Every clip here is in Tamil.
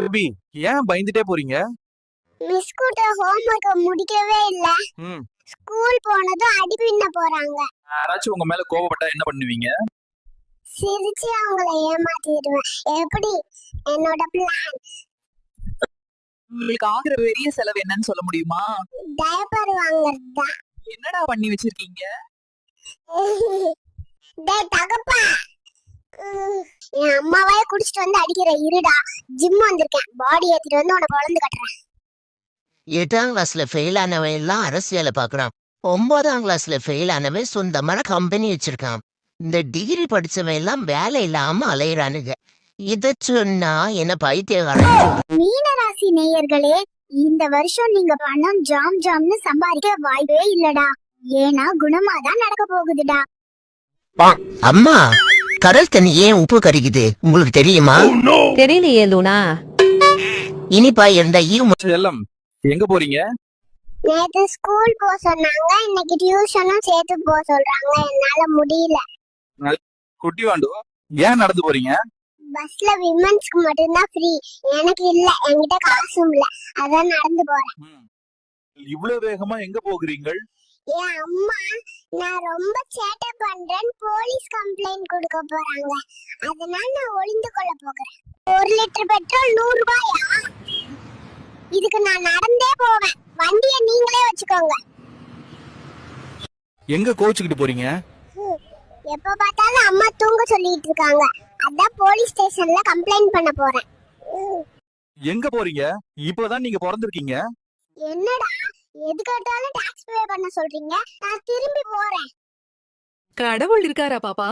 பேபி, ஏன் பயந்துட்டே போறீங்க? மிஸ் கூட ஹோம்வொர்க்க முடிக்கவே இல்ல. ம். ஸ்கூல் போனதும் அடி பின்ன போறாங்க. யாராச்சும் உங்க மேல கோவப்பட்டா என்ன பண்ணுவீங்க? சிரிச்சு அவங்கள ஏமாத்திடுவேன். எப்படி? என்னோட பிளான். உங்களுக்கு ஆகுற பெரிய செலவு என்னன்னு சொல்ல முடியுமா? டயப்பர் வாங்குறது தான். என்னடா பண்ணி வச்சிருக்கீங்க? டேய் தகப்பா. என் அம்மாவே குடிச்சிட்டு வந்து அடிக்கிற இருடா. ஜிம் வந்திருக்கேன். பாடி ஏத்திட்டு வந்து உன்னை பொளந்து கட்டுறேன். 8ஆம் கிளாஸ்ல ஃபெயில் ஆனவன் எல்லாம் அரசியலை பார்க்கறான். 9ஆம் கிளாஸ்ல ஃபெயில் ஆனவன் சொந்தமான கம்பெனி வச்சிருக்கான். இந்த டிகிரி படிச்சவன் எல்லாம் வேலை இல்லாம அலையிறானுங்க. இத சொன்னா என்ன பைத்தியக்காரன். மீனராசி நேயர்களே, இந்த வருஷம் நீங்க பணம் ஜாம் ஜாம்னு சம்பாதிக்க வாய்ப்பே இல்லடா. ஏன்னா குணமாதான் நடக்க போகுதுடா. அம்மா, கடல் தண்ணி ஏன் உப்பு கரிக்குது உங்களுக்கு தெரியுமா? தெரியலையே லூனா. இனிப்பா இருந்த செல்லம், எங்க போறீங்க? நேத்து ஸ்கூல் போ சொன்னாங்க, இன்னைக்கு டியூஷனும் சேர்த்து போ சொல்றாங்க. என்னால முடியல. குட்டி வாண்டு, ஏன் நடந்து போறீங்க? பஸ்ல விமன்ஸ்க்கு மட்டும்தான் ஃப்ரீ. எனக்கு இல்ல, என்கிட்ட காசும் இல்ல. அதான் நடந்து போறேன். இவ்வளவு வேகமா எங்க போகிறீங்கள்? என் அம்மா நான் ரொம்ப சேட்டை பண்றேன்னு போலீஸ் கம்ப்ளைண்ட் கொடுக்க போறாங்க. அதனால நான் ஒளிந்து கொள்ள போகிறேன். 1 லிட்டர் பெட்ரோல் 100 ரூபாயா? இதுக்கு நான் நடந்தே போவேன். வண்டியை நீங்களே வச்சுக்கோங்க. எங்க கோச்சுக்கிட்டு போறீங்க? எப்ப பார்த்தாலும் அம்மா தூங்க சொல்லிட்டு இருக்காங்க. அதான் போலீஸ் ஸ்டேஷன்ல கம்ப்ளைண்ட் பண்ண போறேன். எங்க போறீங்க? இப்பதான் நீங்க பிறந்திருக்கீங்க. என்னடா எது கேட்டாலும் டாக்ஸ் பே பண்ண சொல்றீங்க? நான் திரும்பி போறேன். கடவுள் இருக்காரா பாப்பா?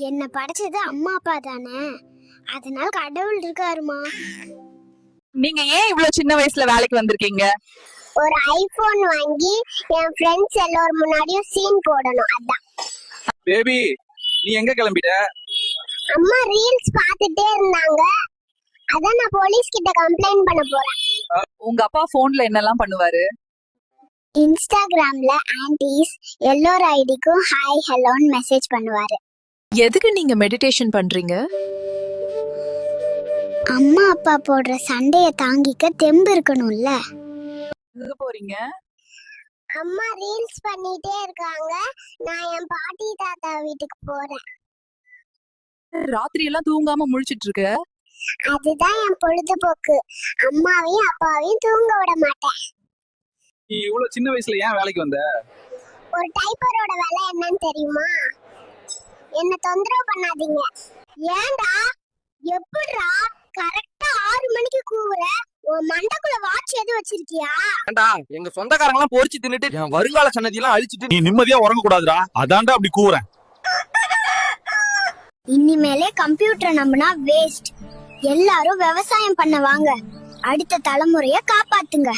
என்ன படைச்சது அம்மா அப்பா தானே, அதனால கடவுள் இருக்காருமா. நீங்க ஏன் இவ்வளவு சின்ன வயசுல வேலைக்கு வந்திருக்கீங்க? ஒரு ஐபோன் வாங்கி என் ஃப்ரெண்ட்ஸ் எல்லாரும் முன்னாடியும் சீன் போடணும். அதான். பேபி, நீ எங்க கிளம்பிட்ட? அம்மா ரீல்ஸ் பார்த்துட்டே இருந்தாங்க. அதான் நான் போலீஸ் கிட்ட கம்ப்ளைண்ட் பண்ண போறேன். உங்க அப்பா போன்ல என்னெல்லாம் பண்ணுவாரு? இன்ஸ்டாகிராம்ல ஆன்டிஸ் எல்லோர் ஐடிக்கும் ஹாய் ஹலோன்னு மெசேஜ் பண்ணுவாரு. எதுக்கு நீங்க மெடிடேஷன் பண்றீங்க? அம்மா அப்பா போடுற சண்டைய தாங்கிக்க தெம்பு இருக்கணும்ல. எங்க போறீங்க? அம்மா ரீல்ஸ் பண்ணிட்டே இருக்காங்க. நான் என் பாட்டி தாத்தா வீட்டுக்கு போறேன். ராத்திரி எல்லாம் தூங்காம முழிச்சிட்டு இருக்க? அதுதான் என் பொழுதுபோக்கு. அம்மாவையும் அப்பாவையும் தூங்க விட மாட்டேன். நீ இவ்வளவு சின்ன வயசுல ஏன் வேலைக்கு வந்த? ஒரு டைப்பரோட விலை என்னன்னு தெரியுமா? என்ன தொந்தரவு பண்ணாதீங்க. ஏன்டா எப்படிடா கரெக்டா 6 மணிக்கு கூவுற? உன் மண்டக்குள்ள வாட்ச் எது வச்சிருக்கியா? ஏண்டா எங்க சொந்தக்காரங்க எல்லாம் பொரிச்சு தின்னுட்டு என் வருங்கால சன்னதி எல்லாம் அழிச்சிட்டு நீ நிம்மதியா உறங்க கூடாதுடா. அதான்டா அப்படி கூவுறேன். இனிமேலே கம்ப்யூட்டர் நம்பினா வேஸ்ட். எல்லாரும் விவசாயம் பண்ண வாங்க. அடுத்த தலைமுறைய காப்பாத்துங்க.